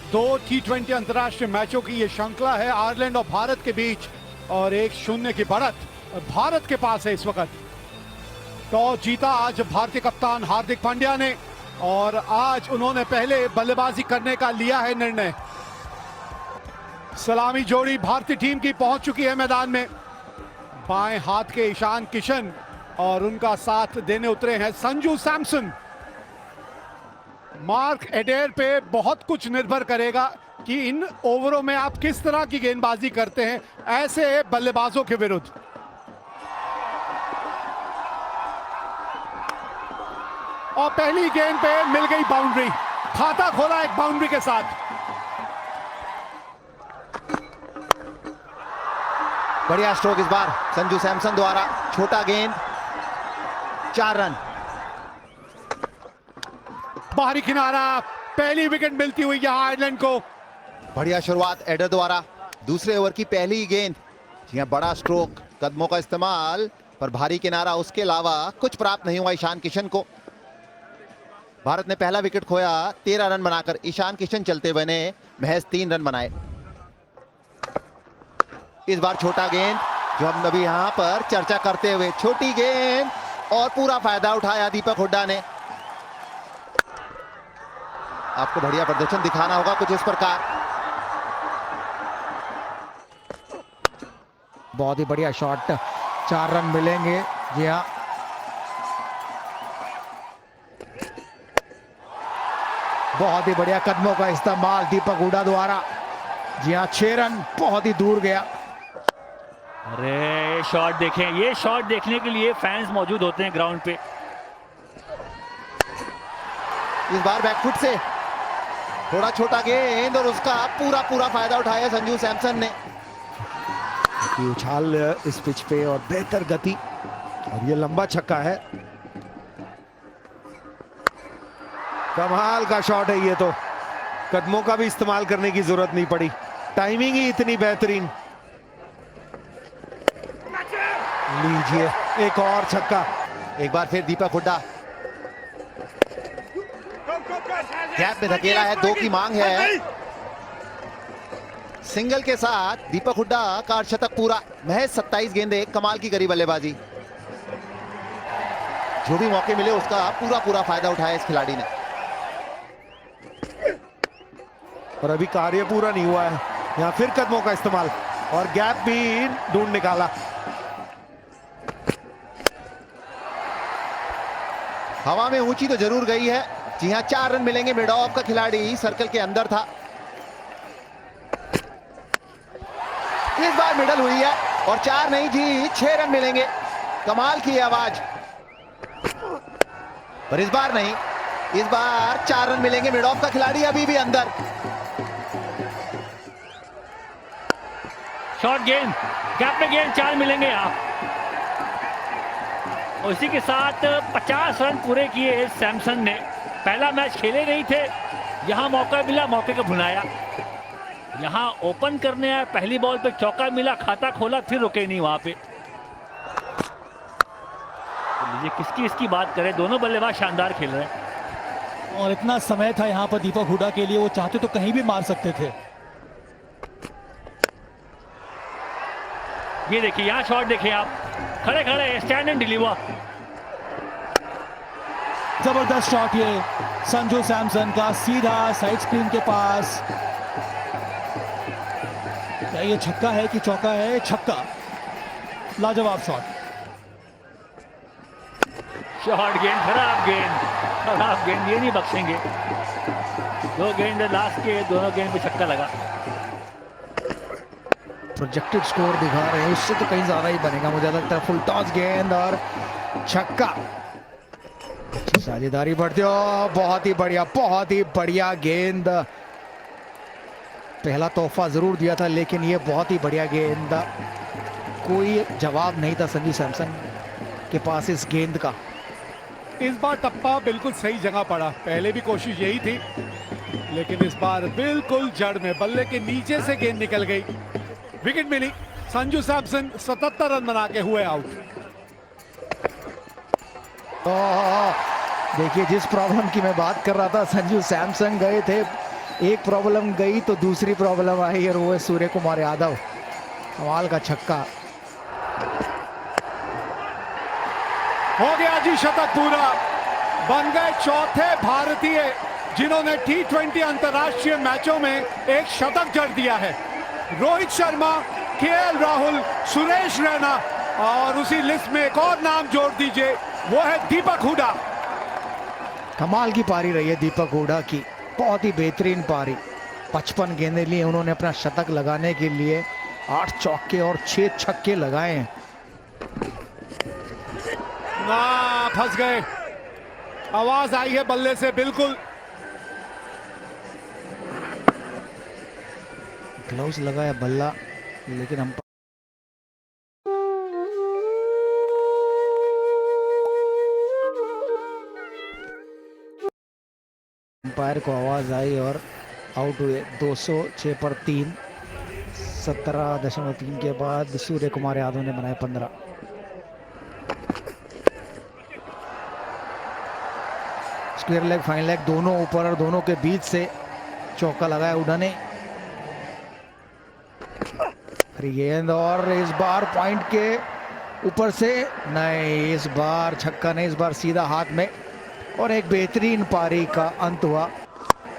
दो T20 अंतर्राष्ट्रीय मैचों की ये श्रृंखला है आयरलैंड और भारत के बीच और 1-0 की बढ़त भारत के पास है इस वक्त। टॉस जीता आज भारतीय कप्तान हार्दिक पांड्या ने और आज उन्होंने पहले बल्लेबाजी करने का लिया है निर्णय। सलामी जोड़ी भारतीय टीम की पहुंच चुकी है मैदान में। बाएं हाथ के ईशान किशन और उनका साथ देने उतरे हैं संजू सैमसन। मार्क एडेर पे बहुत कुछ निर्भर करेगा कि इन ओवरों में आप किस तरह की गेंदबाजी करते हैं ऐसे बल्लेबाजों के विरुद्ध। और पहली गेंद पे मिल गई बाउंड्री, खाता खोला एक बाउंड्री के साथ। बढ़िया स्ट्रोक इस बार संजू सैमसन द्वारा, छोटा गेंद, 4 रन। बाहरी किनारा, पहली विकेट मिलती हुई यहां आयरलैंड को। बढ़िया शुरुआत एडर द्वारा, दूसरे ओवर की पहली गेंद। जी हां, बड़ा स्ट्रोक, कदमों का इस्तेमाल, पर भारी किनारा, उसके अलावा कुछ प्राप्त नहीं हुआ ईशान किशन को। भारत ने पहला विकेट खोया 13 रन बनाकर। ईशान किशन चलते हुए ने महज 3 रन बनाए। इस बार छोटा गेंद, जो हम अभी यहां पर चर्चा करते हुए, छोटी गेंद और पूरा फायदा उठाया दीपक हुड्डा ने। आपको बढ़िया प्रदर्शन दिखाना होगा कुछ इस प्रकार। बहुत ही बढ़िया शॉट, 4 रन मिलेंगे। जी हाँ, बहुत ही बढ़िया कदमों का इस्तेमाल दीपक हुड्डा द्वारा। जी हाँ, 6 रन, बहुत ही दूर गया। अरे शॉट देखें, ये शॉट देखने के लिए फैंस मौजूद होते हैं ग्राउंड पे। इस बार बैकफुट से थोड़ा छोटा गेंद और उसका पूरा फायदा उठाया संजू सैमसन ने। उछाल इस पिच पे और बेहतर गति, और ये लंबा छक्का है। कमाल का शॉट है ये तो, कदमों का भी इस्तेमाल करने की जरूरत नहीं पड़ी, टाइमिंग ही इतनी बेहतरीन। लीजिए एक और छक्का। एक बार फिर दीपक हुड्डा गैप में धकेला है, 2 की मांग है। सिंगल के साथ दीपक हुड्डा का अर्धशतक पूरा। महज 27 गेंदे, कमाल की करी बल्लेबाजी। जो भी मौके मिले उसका पूरा फायदा उठाया इस खिलाड़ी ने। और अभी कार्य पूरा नहीं हुआ है, यहां फिर कदमों का इस्तेमाल और गैप भी ढूंढ निकाला। हवा में ऊंची तो जरूर गई है। जी हां, 4 रन मिलेंगे। मिड ऑफ का खिलाड़ी सर्कल के अंदर था। इस बार मिडल हुई है और 4 नहीं जी 6 रन मिलेंगे। कमाल की आवाज, पर इस बार नहीं, इस बार 4 रन मिलेंगे। मिड ऑफ का खिलाड़ी अभी भी अंदर। शॉर्ट गेंद, गैप में गेंद, 4 मिलेंगे आप। और इसी के साथ 50 रन पूरे किए सैमसन ने। पहला मैच खेले नहीं थे, यहां मौका मिला, मौके को भुनाया। यहां ओपन करने आया, पहली बॉल पे चौका मिला, खाता खोला, फिर रुके नहीं वहां पे। तो लीजिए किसकी इसकी बात करें, दोनों बल्लेबाज शानदार खेल रहे हैं। और इतना समय था यहाँ पर दीपक हुड्डा के लिए, वो चाहते तो कहीं भी मार सकते थे। ये देखिए, यहाँ शॉट देखिए आप, खड़े खड़े स्टैंड एंड डिलीवर। जबरदस्त शॉट ये संजू सैमसन का, सीधा साइड स्क्रीन के पास। क्या ये छक्का है कि चौका है? छक्का, लाजवाब शॉट। शॉर्ट गेंद, खराब गेंद, ये नहीं बख्शेंगे। 2 गेंद लास्ट के, दोनों गेंद पे छक्का लगा। प्रोजेक्टेड स्कोर दिखा रहे हैं, उससे तो कहीं ज्यादा ही बनेगा मुझे लगता है। फुल टॉस गेंद और छक्का, साझेदारी बढ़ती हो। बहुत ही बढ़िया गेंद। पहला तोहफा जरूर दिया था, लेकिन ये बहुत ही बढ़िया गेंद। कोई जवाब नहीं था संजू सैमसन के पास इस गेंद का। इस बार टप्पा बिल्कुल सही जगह पड़ा, पहले भी कोशिश यही थी, लेकिन इस बार बिल्कुल जड़ में, बल्ले के नीचे से गेंद निकल गई। विकेट मिली। संजू सैमसन 77 रन बना के हुए आउट। देखिए जिस प्रॉब्लम की मैं बात कर रहा था, संजू सैमसन गए थे एक प्रॉब्लम गई तो दूसरी प्रॉब्लम आई और वो है सूर्य कुमार यादव। कमाल का छक्का। हो गया जी शतक पूरा। बन गए चौथे भारतीय जिन्होंने T20 अंतरराष्ट्रीय मैचों में एक शतक जड़ दिया है। रोहित शर्मा, केएल राहुल, सुरेश रैना और उसी लिस्ट में एक और नाम जोड़ दीजिए, वो है दीपक हुडा। कमाल की पारी रही है दीपक हुडा की, बहुत ही बेहतरीन पारी। 55 गेंदें लिए उन्होंने अपना शतक लगाने के लिए, 8 चौके और 6 छक्के लगाए हैं। ना फंस गए, आवाज आई है बल्ले से बिल्कुल। ग्लव्स लगाया बल्ला, लेकिन अंपायर को आवाज आई और आउट हुए। 206 पर 3, 17.3 के बाद सूर्य कुमार यादव ने बनाए 15। स्क्वायर लेग, फाइन लेग दोनों ऊपर और दोनों के बीच से चौका लगाया हुडा ने। गेंद और इस बार पॉइंट के ऊपर से नहीं, इस बार छक्का नहीं, इस बार सीधा हाथ में और एक बेहतरीन पारी का अंत हुआ।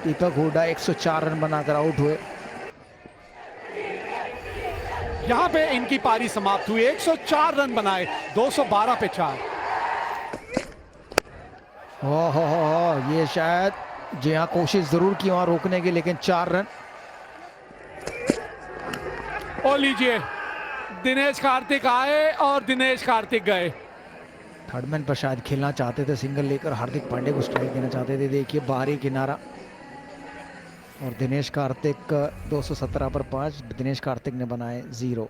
दीपक हुडा 104 रन बनाकर आउट हुए। यहां पे इनकी पारी समाप्त हुई, 104 रन बनाए, 212 पे 4। हो ये शायद जी हाँ, कोशिश जरूर की वहां रोकने की, लेकिन 4 रन। और लीजिए, दिनेश कार्तिक आए और दिनेश कार्तिक गए। थर्डमैन पर शायद खेलना चाहते थे, सिंगल लेकर हार्दिक पांड्या को स्ट्राइक देना चाहते थे। देखिए बाहरी किनारा और दिनेश कार्तिक 217 पर 5, दिनेश कार्तिक ने बनाए 0।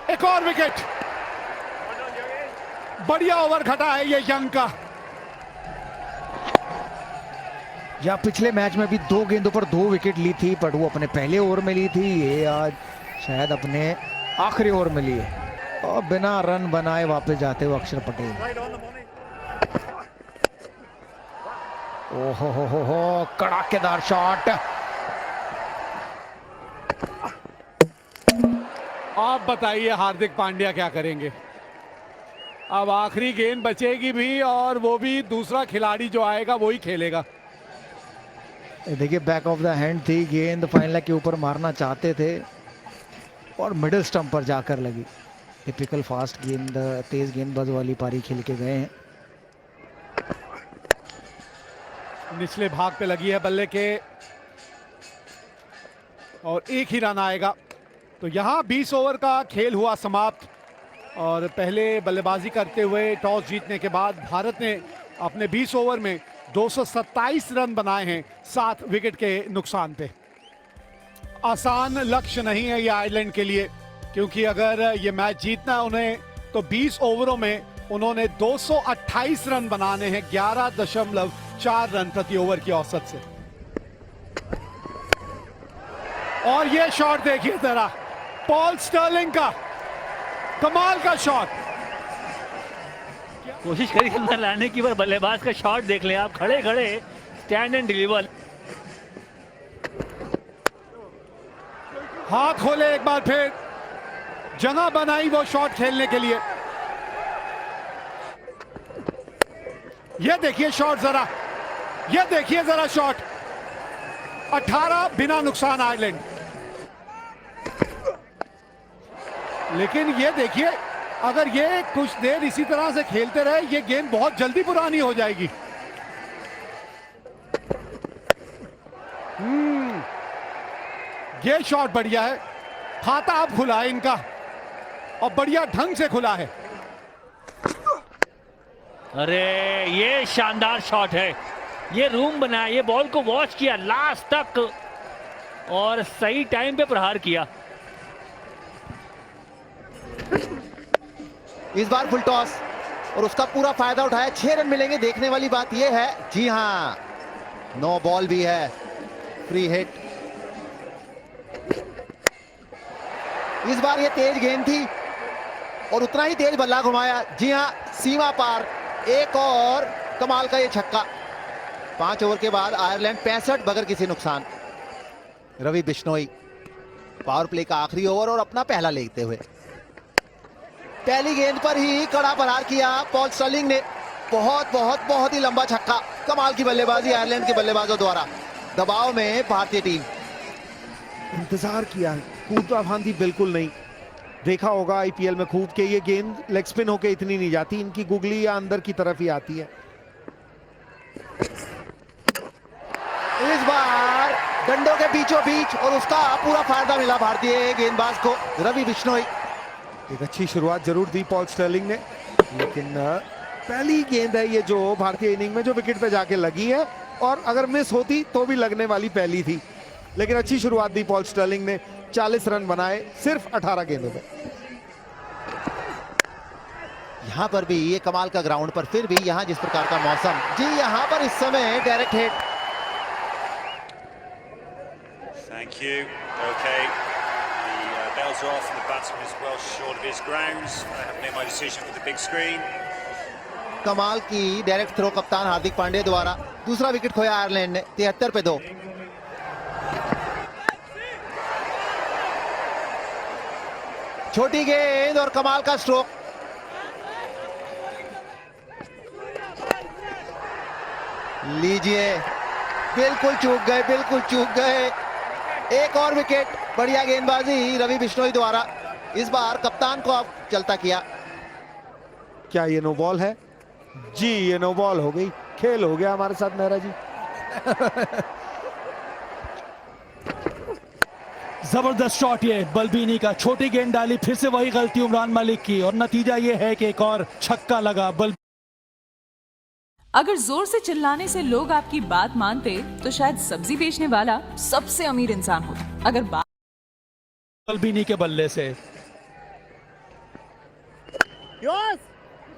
एक और विकेट, बढ़िया ओवर घटा है ये यंग का। या पिछले मैच में भी 2 गेंदों पर 2 विकेट ली थी, बट वो अपने पहले ओवर में ली थी, ये आज शायद अपने आखिरी ओवर में ली है। और बिना रन बनाए वापस जाते हुए अक्षर पटेल। ओहो हो कड़ाकेदार शॉट। आप बताइए हार्दिक पांड्या क्या करेंगे। अब आखिरी गेंद बचेगी भी और वो भी दूसरा खिलाड़ी जो आएगा वही खेलेगा। देखिए बैक ऑफ द हैंड थी गेंद, फाइन लेग के ऊपर मारना चाहते थे और मिडिल स्टंप पर जाकर लगी। टिपिकल फास्ट गेंद, तेज गेंदबाज वाली पारी खेल के गए हैं। निचले भाग पे लगी है बल्ले के और एक ही रन आएगा। तो यहां 20 ओवर का खेल हुआ समाप्त और पहले बल्लेबाजी करते हुए टॉस जीतने के बाद भारत ने अपने 20 ओवर में 227 रन बनाए हैं 7 विकेट के नुकसान पे। आसान लक्ष्य नहीं है ये आयरलैंड के लिए, क्योंकि अगर ये मैच जीतना है उन्हें तो 20 ओवरों में उन्होंने 228 रन बनाने हैं 11.4 रन प्रति ओवर की औसत से। और ये शॉट देखिए जरा, पॉल स्टर्लिंग का कमाल का शॉट। कोशिश करी अंदर लाने की, पर बल्लेबाज का शॉट देख लें आप, खड़े खड़े स्टैंड एंड डिलीवर। हाथ खोले एक बार फिर, जगह बनाई वो शॉट खेलने के लिए। ये देखिए शॉट जरा, ये देखिए जरा शॉट। 18 बिना नुकसान आयरलैंड। लेकिन ये देखिए, अगर ये कुछ देर इसी तरह से खेलते रहे, ये गेंद बहुत जल्दी पुरानी हो जाएगी। ये शॉट बढ़िया है, खाता अब खुला है इनका और बढ़िया ढंग से खुला है। अरे ये शानदार शॉट है, ये रूम बनाया, ये बॉल को वॉच किया लास्ट तक और सही टाइम पे प्रहार किया। इस बार फुल टॉस और उसका पूरा फायदा उठाया। 6 रन मिलेंगे। देखने वाली बात यह है, जी हां, 9 बॉल भी है, फ्री हिट। इस बार ये तेज गेंद थी और उतना ही तेज बल्ला घुमाया। जी हां, सीमा पार एक और कमाल का ये छक्का। 5 ओवर के बाद आयरलैंड 65 बगैर किसी नुकसान। रवि बिश्नोई पावर प्ले का आखिरी ओवर और अपना पहला लेते हुए पहली गेंद पर ही कड़ा प्रहार किया पॉल स्टर्लिंग ने। बहुत ही लंबा छक्का। कमाल की बल्लेबाजी आयरलैंड के बल्लेबाजों द्वारा। दबाव में भारतीय टीम। इंतजार किया, कूदा फांदी बिल्कुल नहीं। देखा होगा आईपीएल में खूब के ये गेंद लेग स्पिन होके इतनी नहीं जाती, इनकी गुगली या अंदर की तरफ ही आती है। इस बार डंडों के बीचों बीच और उसका पूरा फायदा मिला भारतीय गेंदबाज को। रवि बिश्नोई एक अच्छी शुरुआत जरूर दी पॉल स्टर्लिंग ने, लेकिन पहली गेंद है ये जो भारतीय इनिंग में जो विकेट पे जाके लगी है, और अगर मिस होती तो भी लगने वाली पहली थी। लेकिन अच्छी शुरुआत दी पॉल स्टर्लिंग ने। 40 रन बनाए सिर्फ 18 गेंदों में। यहां पर भी ये कमाल का ग्राउंड पर फिर भी यहां जिस प्रकार का मौसम, जी यहां पर इस समय direct hit. Thank you. Okay. The bells are off and the batsman is well short of his grounds. I have made my decision for the big screen. कमाल की डायरेक्ट थ्रो कप्तान हार्दिक पांड्या द्वारा। दूसरा विकेट खोया आयरलैंड ने 73 पे 2। छोटी गेंद और कमाल का स्ट्रोक। लीजिए, बिल्कुल चूक गए। एक और विकेट। बढ़िया गेंदबाजी रवि बिश्नोई द्वारा। इस बार कप्तान को अब चलता किया। क्या ये नो बॉल है? जी ये नो बॉल हो गई। खेल हो गया हमारे साथ मेहरा जी। जबरदस्त शॉट ये बल्बीनी का। छोटी गेंद डाली, फिर से वही गलती उमरान मलिक की, और नतीजा ये है कि एक और छक्का लगा। अगर जोर से चिल्लाने से लोग आपकी बात मानते तो शायद सब्जी बेचने वाला सबसे अमीर इंसान होता। अगर बात बल्बीनी के बल्ले से,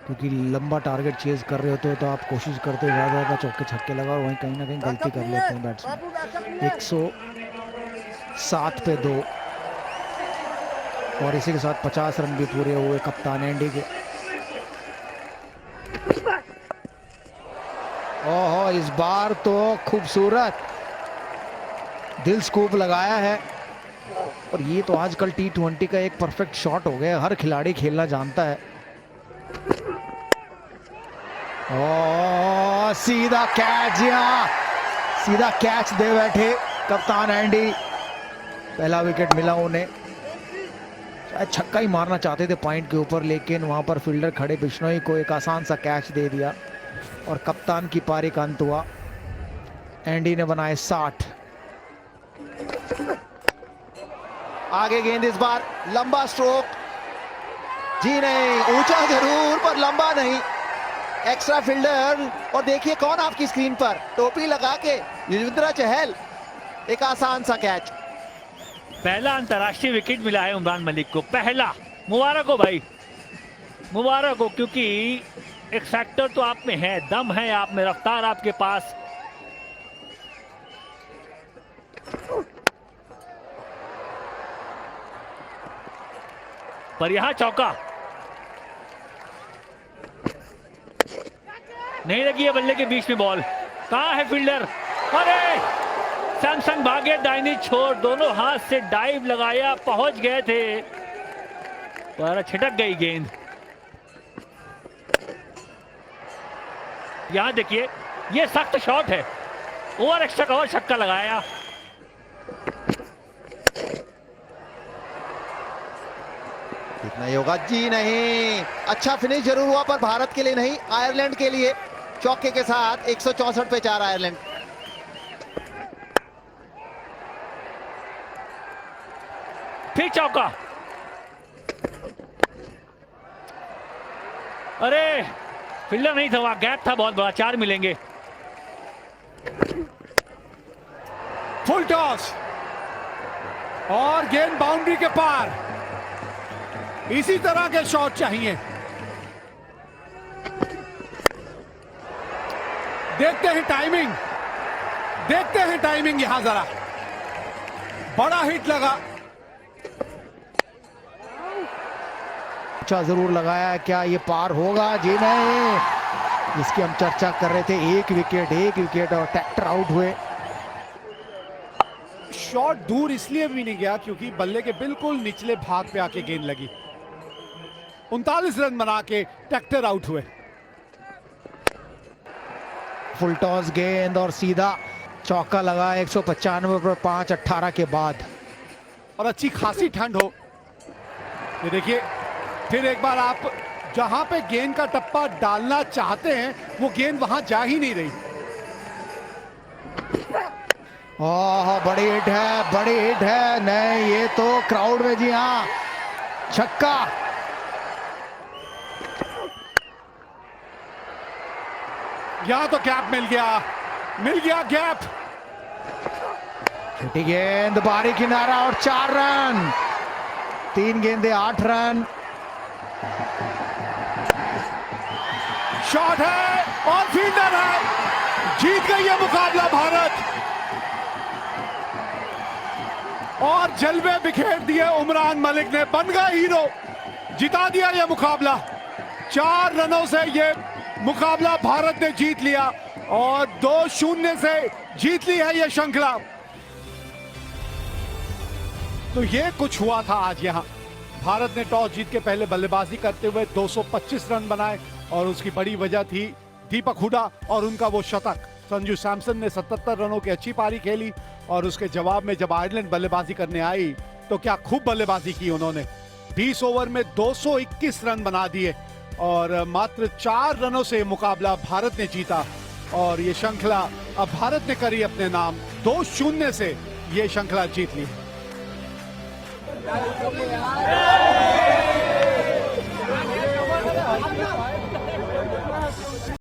क्योंकि लंबा टारगेट चेज कर रहे होते हो तो आप कोशिश करते हो ज़्यादा चौके छक्के लगा, और वहीं कहीं ना कहीं गलती कर लेते हैं बैट्समैन। 107 पे 2 और इसी के साथ 50 रन भी पूरे हुए कप्तान एंडी के। ओहो, इस बार तो खूबसूरत दिल स्कूप लगाया है। और ये तो आजकल T20 का एक परफेक्ट शॉट हो गया, हर खिलाड़ी खेलना जानता है। ओ सीधा कैच, सीधा कैच दे बैठे कप्तान एंडी। पहला विकेट मिला उन्हें। शायद छक्का ही मारना चाहते थे पॉइंट के ऊपर, लेकिन वहां पर फील्डर खड़े बिश्नोई को एक आसान सा कैच दे दिया और कप्तान की पारी का अंत हुआ। एंडी ने बनाए 60। आगे गेंद इस बार लंबा स्ट्रोक। जी नहीं, ऊंचा जरूर पर लंबा नहीं। एक्स्ट्रा फील्डर, और देखिए कौन आपकी स्क्रीन पर, टोपी लगा के युजवेंद्र चहल। एक आसान सा कैच। पहला अंतर्राष्ट्रीय विकेट मिला है उमरान मलिक को। पहला। मुबारक हो भाई, मुबारक हो, क्योंकि एक फैक्टर तो आप में है, दम है आप में, रफ्तार आपके पास। पर यहां चौका नहीं लगी है। बल्ले के बीच में बॉल। कहां है फील्डर? अरे सैमसन भागे, दाहिनी छोर, दोनों हाथ से डाइव लगाया, पहुंच गए थे पर छिटक गई गेंद। यहां देखिए, ये सख्त शॉट है। ओवर एक्स्ट्रा कवर, छक्का लगाया। कितना ही होगा? जी नहीं। अच्छा फिनिश जरूर हुआ पर भारत के लिए नहीं, आयरलैंड के लिए। चौके के साथ 164 पे 4 आयरलैंड। फिर चौका। अरे फील्डर नहीं था वहां, गैप था बहुत बड़ा। 4 मिलेंगे। फुल टॉस और गेंद बाउंड्री के पार। इसी तरह के शॉट चाहिए। देखते हैं टाइमिंग, देखते हैं टाइमिंग। यहां जरा बड़ा हिट लगा। अच्छा जरूर लगाया, क्या ये पार होगा? जी नहीं, जिसकी हम चर्चा कर रहे थे। एक विकेट और ट्रैक्टर आउट हुए। शॉट दूर इसलिए भी नहीं गया क्योंकि बल्ले के बिल्कुल निचले भाग पे आके गेंद लगी। 39 रन बना के ट्रैक्टर आउट हुए। फुल टॉस गेंद और सीधा चौका लगा 195 पर 5-18 के बाद। और अच्छी खासी ठंड हो। ये देखिए फिर एक बार आप जहां पे गेंद का टप्पा डालना चाहते हैं वो गेंद वहां जा ही नहीं रही। ओह बड़ी हिट है। नहीं, ये तो क्राउड में, जी हाँ, छक्का। यहां तो गैप मिल गया गैप। छोटी गेंद, बारी किनारा और 4 रन। 3 गेंदे 8 रन। शॉट है और फील्डर है। जीत गई है मुकाबला भारत और जलवे बिखेर दिए उमरान मलिक ने। बन गया हीरो, जिता दिया यह मुकाबला। 4 रनों से यह मुकाबला भारत ने जीत लिया और 2-0 से जीत ली है यह श्रृंखला। तो ये कुछ हुआ था आज यहां। भारत ने टॉस जीत के पहले बल्लेबाजी करते हुए 225 रन बनाए और उसकी बड़ी वजह थी दीपक हुडा और उनका वो शतक। संजू सैमसन ने 77 रनों की अच्छी पारी खेली और उसके जवाब में जब आयरलैंड बल्लेबाजी करने आई तो क्या खूब बल्लेबाजी की उन्होंने। 20 ओवर में 221 रन बना दिए और मात्र 4 रनों से मुकाबला भारत ने जीता और ये श्रृंखला अब भारत ने करी अपने नाम। 2-0 से ये श्रृंखला जीत ली।